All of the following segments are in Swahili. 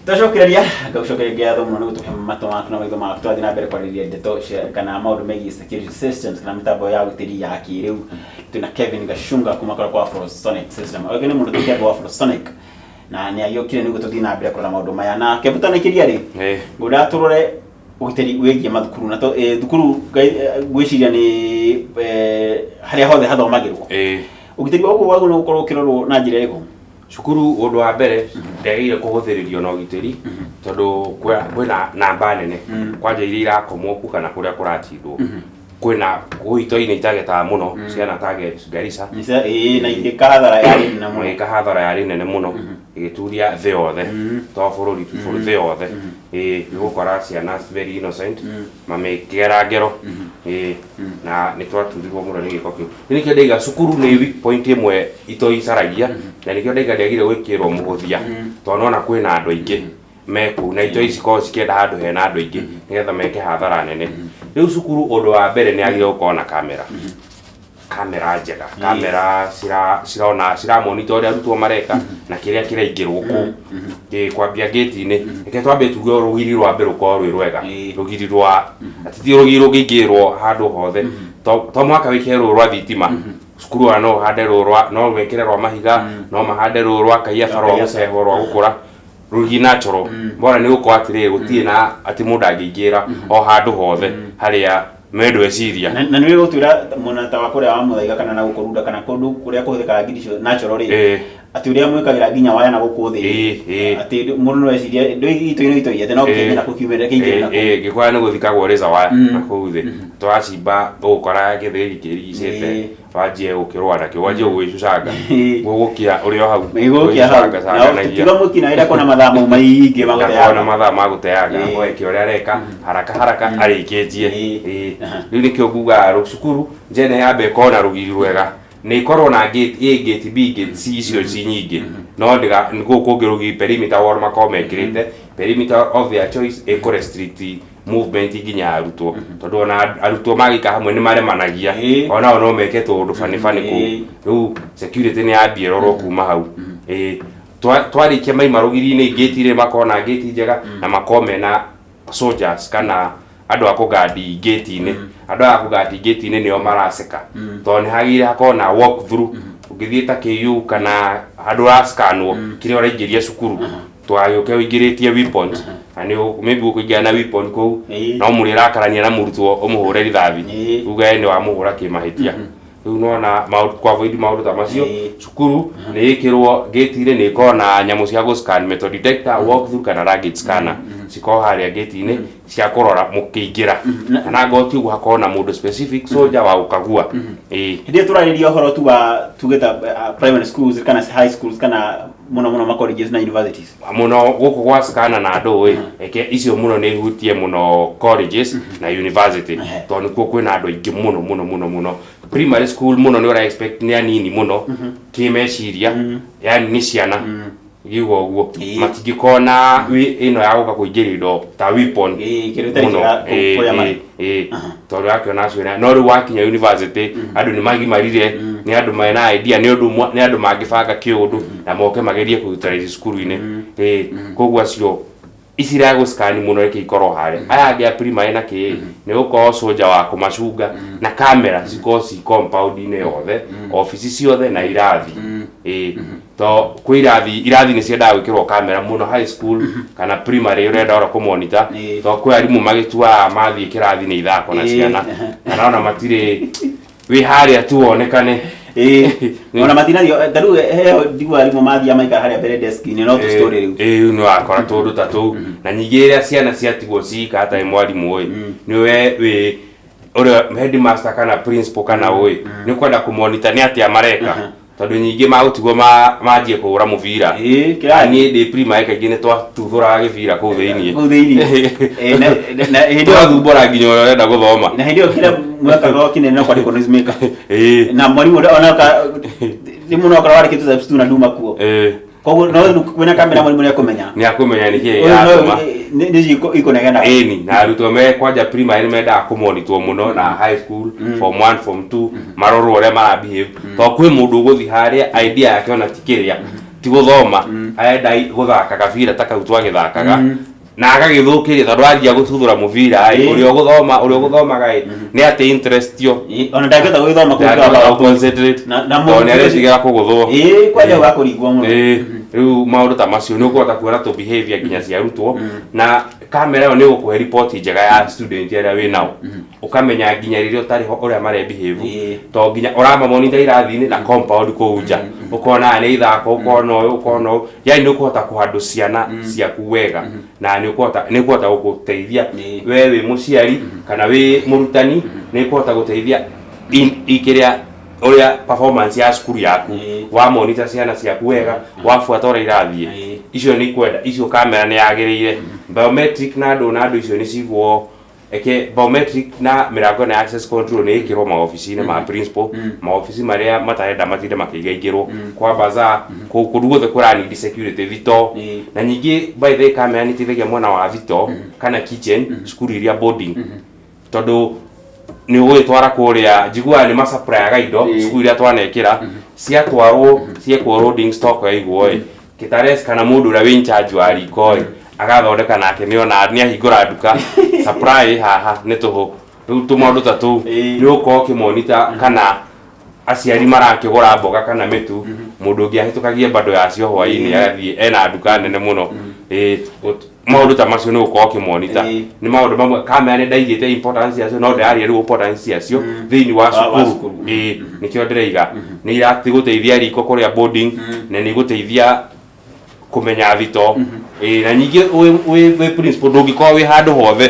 Tũcokereria ngatho mũno nĩ gũtũhe matũ maku na maitho maku twathi na mbere kwarĩrĩria ndeto kana maũndũ megiĩ security systems kana mĩtambo ya ũgitĩri ya kĩrĩu. Twĩna Kevin Gachunga kuma kwa Afrosonic System. Ũyũ nĩ mũndũ tũkĩenda Afrosonic na nĩ agĩũkire nĩguo tũthiĩ na mbere kũrora maũndũ maya na Kevin kĩria rĩ ngũda tũrore ũgitĩri wĩgiĩ mathukuru na thukuru gwĩciria nĩ harĩa hothe hathomagĩrwo. Ũgitĩri wa ũguo no ũkorwo ũkĩrorwo na njĩra ĩrĩkũ? Cukuru ũndũ wa mbere ndagĩrĩire kũhũthĩrĩrio na ũgitĩri tondũ kwĩna namba nene kwanja iria irakomwo ku kana kũrĩa kũratindwo kwĩna gũito-inĩ itagetaga mũno ciana target Garissa na igĩkahathara yarĩ nene mũno ikahathara yarĩ nene mũno igĩturia thĩ yothe to bũrũri thĩ yothe nĩgũkora ciana very innocent mamĩkĩgera ngero na nĩtwaturirwo mũno nĩ gĩko kĩu. Nĩkĩo ndaiga cukuru nĩ weak point ĩmwe itoicaragia na nĩkĩo ndaiga ndĩagĩrĩire gwĩkĩrwo mũhũthia tondũ nona kwĩna andũ aingĩ meku na ito ici ko cikĩenda handũ hena andũ aingĩ nĩgetha meke hathara nene. Rĩu cukuru ũndũ wa mbere nĩ agĩrĩirwo gũkorwo na kamera njega, kamera cira monitor ũrĩa arutwo mareka na kĩrĩa kĩraingĩrwo kũu. Kwambia gate-inĩ reke twambe tuge rũgiri rwa mbere rũkorwo rwĩ rwega, rũgiri rwa atiti rũgiri rũngĩingĩrwo handũ hothe to mwaka wĩkĩre rwa thitima. Cukuru wa no hande rwa no wĩkĩre rwa mahiga no mahande rwa kaiyaba rwa gũceho rwa gũkũra rũgi natural bora nĩ gũkorwo atĩrĩ gũtirĩ na atĩ mũndũ angĩingĩra o handũ hothe harĩa mendwo eciria na nĩ gũtwĩra mũnata wa kũrĩa wa Mũthaiga kana na gũkũrunda kana kũndũ kũrĩa kũhũthĩkaga ngiri natural rĩ atĩ ũrĩa mwĩkagĩra nginya waya na gũkũ thĩ atĩ mũndũ no eciria ito no kĩmena kũkiumĩrĩra kĩingĩrĩra gĩkwaya nĩ gũthikagwo razor wire na kũu thĩ twacimba ũgũkora gĩthĩri kĩrigicĩte wanjie gũkĩrwa nakĩo wanjie gũgĩcucanga gũgũkia ũrĩ o hau tiga mũkina ĩrĩa kona mathaa mau maingĩ magũteanga gweke ũrĩa areka haraka arĩkĩtie. Rĩu nĩkĩo nguga cukuru njene yambe ĩkorwo na rũgiri rwega nĩ ikorwo na gate B gate C icio ci nyingĩ no ndiga gũkũ kũngĩ rũgiri perimeter wall makorwo mekĩrĩte perimeter of their choice ĩkũ restrict movement nginya arutwo tondũ ona arutwo magĩka hamwe nĩ maremanagia ona no meke tũndũ fani kũu. Rĩu security nĩ yambie rorwo kuma hau twarĩkia maima rũgiri-inĩ gate irĩ makorwo na gate njega na makorwo mena soldiers kana andũ a kũgadi gate-inĩ. Andũ a kũgadi gate-inĩ nĩo maraceka tondũ nĩ hagĩrĩire hakorwo na walk through ũngĩthiĩ ta KU kana handũ ha scanwo kĩrĩa ũraingĩria cukuru twagĩũke ũingĩrĩtie weapons na nĩ maybe ũkũingĩra na weapon kũu no mũrĩrakarania na mũrutwo ũmũhũre rithathi uga nĩ wamũhũra kĩmahĩtia. Rĩu nona kwa avoid maũndũ ta macio cukuru nĩ ĩkĩrwo gate-inĩ nĩ ĩkorwo na nyamũ cia gũ-scan metal detector walk through kana luggage scanner cikorwo harĩa gate-inĩ cia kũrora mũkĩingĩra kana ngoti ũguo hakorwo na mũndũ specific soldier wa gũkagua. Hĩndĩ tũrarĩria ũhoro tu wa tugeta primary schools kana high schools kana mũno colleges na universities mũno gũkũ gwa scanner na andũ eke icio mũno nĩ ihutie mũno colleges na university tondũ nĩkuo kwĩna andũ aingĩ mũno. Primary school mũno nĩ ũra expect nĩ anini mũno kĩmeciria yani nĩ ciana gigo ũguo matingĩkorwo na ĩno ya gũka kũingĩria indo ta weapon tondũ yakĩona acio no rĩu wakinya university andũ nĩ magimarire nĩ andũ mena idea nĩ andũ mangĩbanga kĩũndũ na moke magerie kũutilize cukuru-inĩ. Koguo acio isira gũ-scan mũno reke ikorwo harĩa aya angĩ a primary na nĩ gũkorwo soldier wa kũmacunga na camera cikorwo ci compound-inĩ yothe office ciothe na irathi to kwĩ irathi nĩ ciendaga gwĩkĩrwo camera mũno high school kana primary ũrenda ora kũmonitor to kwĩ arimũ magĩtuaga mathiĩ kĩrathi nĩ ithako na ciana kana ona matirĩ wĩ harĩa tu wonekane ona matinathio tarĩu heo ndigua arimũ mathiĩ maikara harĩa mbere desk-inĩ no tu story rĩu nĩ wakora tũndũ ta tũu na ningĩ rĩrĩa ciana ciatigwo cika hatarĩ mwarimũ nĩwe wĩ ũrĩa headmaster kana principal kana nĩ kwenda kũmonitor nĩ atĩa mareka tondũ nyingĩ magũtigwo manjie kũhũra mũbira niĩ ndĩ primary kaingĩ nĩ twatuthũraga gĩbira kũu thĩinĩ na hĩndĩ twathumbũra nginya ũrĩa ũrenda gũthoma na hĩndĩ ĩyo kila mwaka kĩnene no kwandĩkwo newsmaker na mwarimũ onoka rĩmwe no korwo wandĩkĩtwo substitute na nduma kuo koguo no kwĩna kamera mwarimũ nĩ akũmenya nĩkĩĩ yatũma nĩ ikonegena na arutwo me kwanja primary nĩ mendaga kũmonitwo mũno na high school form 1 form 2 marorwo ũrĩa marabehave to kwĩ mũndũ ũgũthiĩ harĩa idea yake ona ti kĩrĩa ti guthoma aenda guthaka kabira ta kau twagithakaga na agagithukiria tondu anjia gututhura mubira uria guthomaga ni ati interest yo ona ndageta gwithoma kuga concentrate na mo ni areciga kuguthwo kwaje gakurigwo muno riu maundu ta macio ni ukuhota kuona to behavior nginya cia arutwo na kamera yo ni gukuhe report njega ya student area wi nao ukamenya nginya riria utari ho uria mare behave to nginya urama monitor irathi-ini na compound kuunja ukona ni ithako ukona yani ni ukuhota kuhandu ciana ciaku wega na ni ukuhota guguteithia we wi muciari kana wi murutani ni ukuhota guteithia ikiria uria performance ya skuru yaku wa monitor ciana ciaku wega wafuata uria irathie icio ni kwenda icio kamera ni yagirire biometric na ndo icio ni cigwo biometric na mirango na access control ni ikirwo maofici-ini ma principal maofici maria matahenda matinde makigaingirwo kwa baza kuruguothe kurani security vito na nyingi by the kamera ni tithagia mwana wa vito kana kitchen skuru iria boarding tondu ni gwitwara kuria njigua ni masupplier indo skuru iria twanekira ciatwarwo ciekwo loading stock ya igwo kitares kana mundu uria wi in charge wa riko agathondeka nake niona ni ahingura nduka supply haha ni tuhu riu tumaundu ta tu ni uko kimonita kana aciari marakigura mboga kana mitu mundu ungi ahitukagie bado yacio hwaini agathie ena nduka nene muno maundu ta macio ni uko kimonita ni maundu mamwe kamera ni ndaigite importance yacio no ndari riu importance yacio thiini wa cukuru nikio ndireiga ni irati guteithia riko kuria boarding na ni guteithia kumenya vito na nyingi we principal ndungikwa wi handu hothe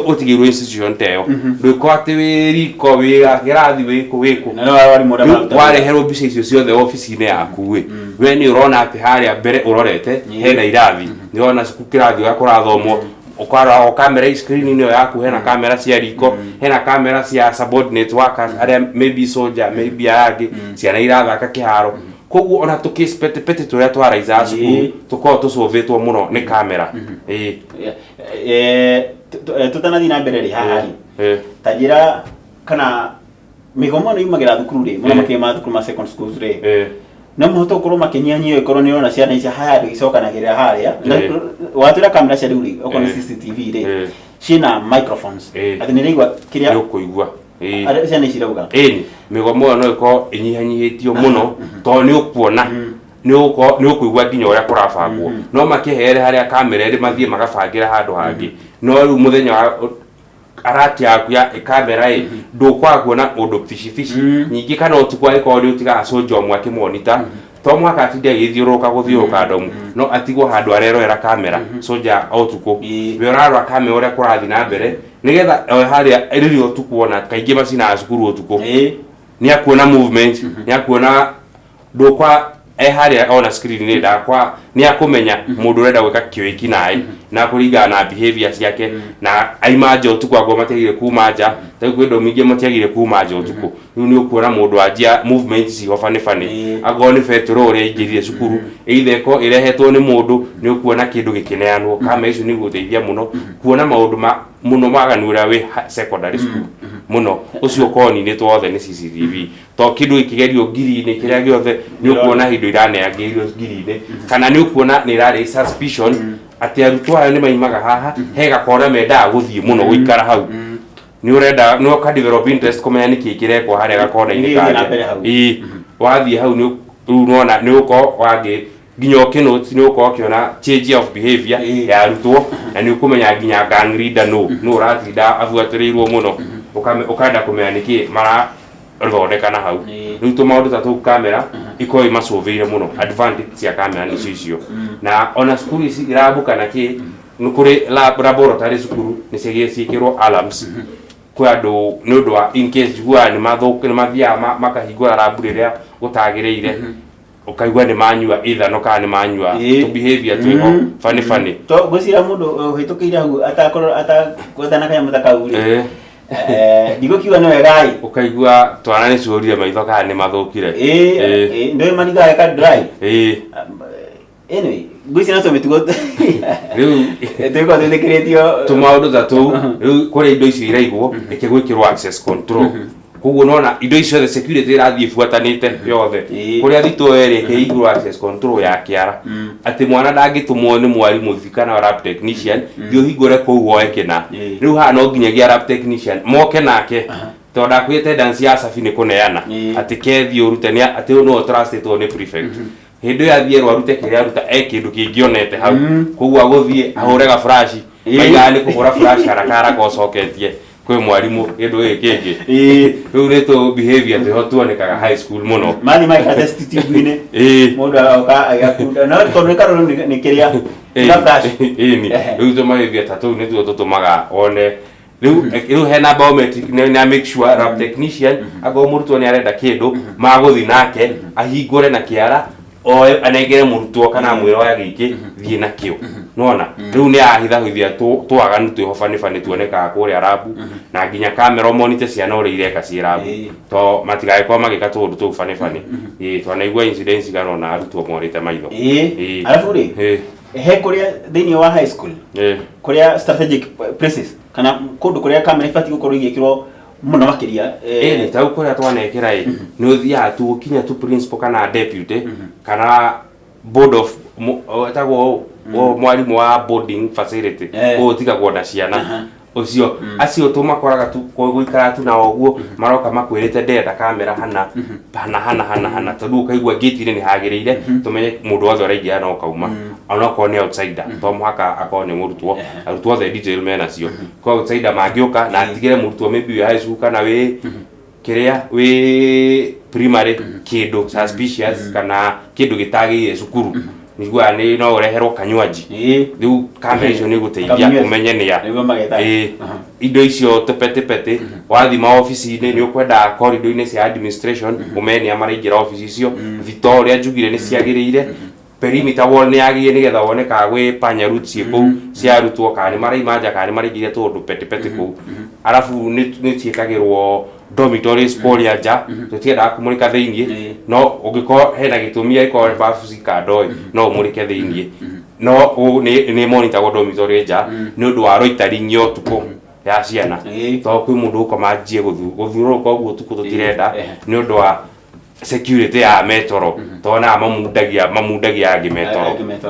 utigirwe institution teo ndukwa ati wi riko wi girathi wi kuwiku na wari muda maruta wareherwo mbica icio ciothe office-ini yaku we ni urona ati haria mbere urorete hena irathi ni urona cukuru kirathi gakurathomwo ukara kamera screen ino yaku hena kamera cia riko hena kamera cia subordinate workers aria maybe soldier maybe agi ciana irathaka kiharo koguo ona tukispete turia twaraiza cukuru tukorwo tucuvitwo muno ni kamera tutanathi na mbere ri haha tajira kana migomo no imagira thukuru ri muno makima thukuru ma second schools ri no muhoto korwo makinyanyio ikorwo ni ona ciana icia haya icokanagirira haria watira kamera cia riuri okona CCTV ri cina microphones ati ni rigwa kiria ni ukuigua ciana icirauga migomo no iko inyihanyihitio muno to ni ukuona ni ukuigua nginya uria kurabangwo no makihere haria kamera iri mathie magabangira handu hangi no riu muthenya arati yaku ya kamera ndukwa kuona undu fishi nyingi kana utukwa iko ri utiga sojo mwake monitor to mwaka atinde agithiuruka guthiuruka ndomu no atigwo handu arerorera kamera soja otuko we urarwa kamera uria kurathi na mbere nigetha haria iririo tukuona kaingi macina cukuru otuko ni akuona movement ni akuona ndukwa haria ona screen ni ndakwa ni akumenya mundu urenda gwika kiwiki nae na kuringana na behavior ciake na aimaje otuko agwo mategire kumanja taigwe ndo mingi mategire kumanja otuko riu ni ukuona mundu ajia movement ci ofane agwo ni fetro uria ingirire cukuru itheko irehetwo ni mundu ni ukuona kindu gikineanwo kama icio ni guteithia muno kuona maundu muno maganu uria wi secondary school muno ucio koni ni twothe ni CCTV to kindu ikigerio ngiri-ini kiria giothe ni ukuona hindu iraneangirio ngiri-ini kana ni ukuona ni rari suspicion ati arutwo aya ni maimaga haha hega kona mendaga guthie muno guikara hau ni urenda no ka develop interest kumenya niki kirekwo haria gakona-ini kare wathie hau ni unaona ni uko wagi nginya okinote ni uko okiona change of behavior ya arutwo na ni ukumenya nginya gang leader no uratinda abuatirirwo muno ukanda kumenya niki mara thondekana hau riu tumaundu ta tu kamera ikoi macuvire muno advantage cia kamera ni cicio na ona skuru ici irabuka na ki nukuri laboratory skuru ni ciikirwo alarms kwa andu ni undu wa in case jua ni mathuku ni mathia makahingura lab riria gutagireire ukaigwa ni manyua either no kana ni manyua to behavior tu funny to gwicira mundu hitukiire hau atakwethana kanya mutakauri digo kiwa no egai ukaigwa twana ni curia maitho kana ni mathukire ndio maniga ka dry anyway gwicira to mitugo riu eteko tethekiretio tumaundu ta tu riu kuri indo icio iraigwo ikigwikirwo access control koguo nona indo icio the security irathie fuatanite yothe kuria thito eri ke iguru access control ya kiara ati mwana dangitumwo ni mwarimu thikana wa lab technician thio hingore kou woekena riu ha no nginyagia lab technician moke nake tonda kwite dance ya safi ni kuneana ati kethi urutania ati no trusted ni prefect hindu ya thie rwarute kiria ruta kindu kingionete hau koguo aguthie ahurega flash maiga ni kugura flash harakara ko soketie kwe mwarimu hindu kingi riu reto behavior te hotuonekaga high school muno mani mai ka stitute mundu aka agakunda no tonekaro ni kiria na flash ni riu to behavior tatu ni tu tutumaga one riu hena biometric na make sure lab technician ago murutwo ni arenda kindu maguthi nake ahingure na kiara o anegere murutwo kana mwiro ya giki thie na kio nona riu ni ahithahithia twaganu twihofani tuoneka kuria rabu na nginya camera monitor ciana uri ireka ci rabu to matigae kwa magika tundu tu fani twanaigua incidents garona arutwo morite maitho alafu ri he kuria thini wa high school kuria strategic places kana kundu kuria camera ifati gukorwo igikirwo muno makiria ni tau kuria twanekera ni uthia tu kinya tu principal kana deputy kana board of tago mwarimu wa boarding facility ko tika kuona ciana ucio acio tumakoraga tu guikara tu na oguo maroka makwirite ndenda kamera hana tondu ukaigua gate ni hagiriire tumenye mundu wothe araingira no kauma ona ko ni outsider to muhaka akone murutwo arutwo the detail mena cio ko outsider magioka na atigire murutwo maybe high school kana we kiria we primary kindu suspicious kana kindu gitagire cukuru nigua ni no ureherwo kanywaji riu kamera icio ni guteithia kumenye nia indo icio tepete wathi ma office ni ukwenda corridor ini cia administration umeni amaraingira office icio Victoria njugire ni ciagiriire perimeter wall ni yagiye nigetha woneka gwe panya route ciku cia rutwo kani maraimanja kani maraingire tundu pete ku arafu ni ciekagirwo dormitories poria ja tutienda kumurika theinie no ugiko hena gitumia iko bafu cikandoi no umurike theinie no ni monitor go dormitory ja ni undu wa roitari nyo tuko ya ciana to kwi mundu ukomanjie guthuro ko guo tuko tutirenda ni undu wa security ya metro tona mamundagia agi metro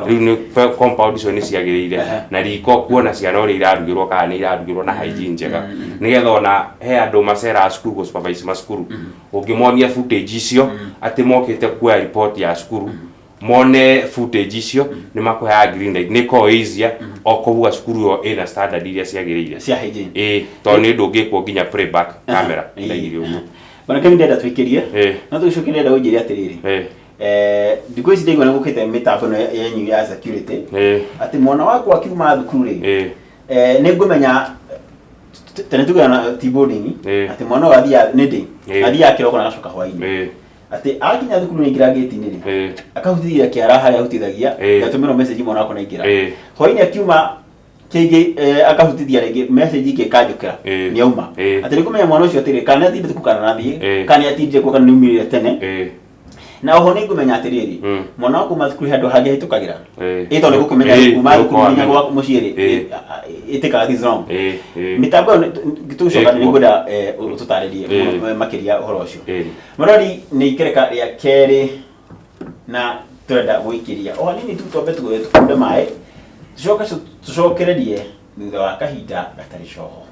riu ni compound icio ni ciagiriire na riko kuona ciana uri irarugirwo kana ni irarugirwo na hygiene njega nigetha ona he andu macera cukuru go supervise macukuru ungimonia footage icio ati mokite kuoya report ya cukuru mone footage icio ni makuha green light ni ko easier okubuga cukuru yo ina standard iria ciagiriire cia hygiene to ni ndungikwo nginya playback camera ndaigire uguo bana kemi ndenda twikirie no tucukire nda unjiri atiriri ndiko ici ndego ngukite mitambo no yenyu ya security ati mwana wako akiuma thukuru ri ni ngumenya tene tugana t-boarding ati mwana wa thia nindi athia kiroko na gacoka hwaini ati akinya thukuru ni ngira gate ni ri akahutithia kiara haria hutithagia gatumira message mwana wako na ingira hwaini akiuma kege akahutithia rege message ike kajukira ni auma ati nikumenya mwana ucio atiri kana thinde tukukana nathie kana atije kwa kana niumire tene na oho ni ngumenya atiriri mwana wako mathukuru handu hangi hitukagira ito ni gukumenya kuma kumenya gwa muciiri itika this wrong mitambo gitucoka ni ngoda ututaririe makiria uhoro ucio marori ni ikereka ya keri na twenda guikiria o nini tu tobe tukunde mai tucokererie thutha wa kahinda gatari coho.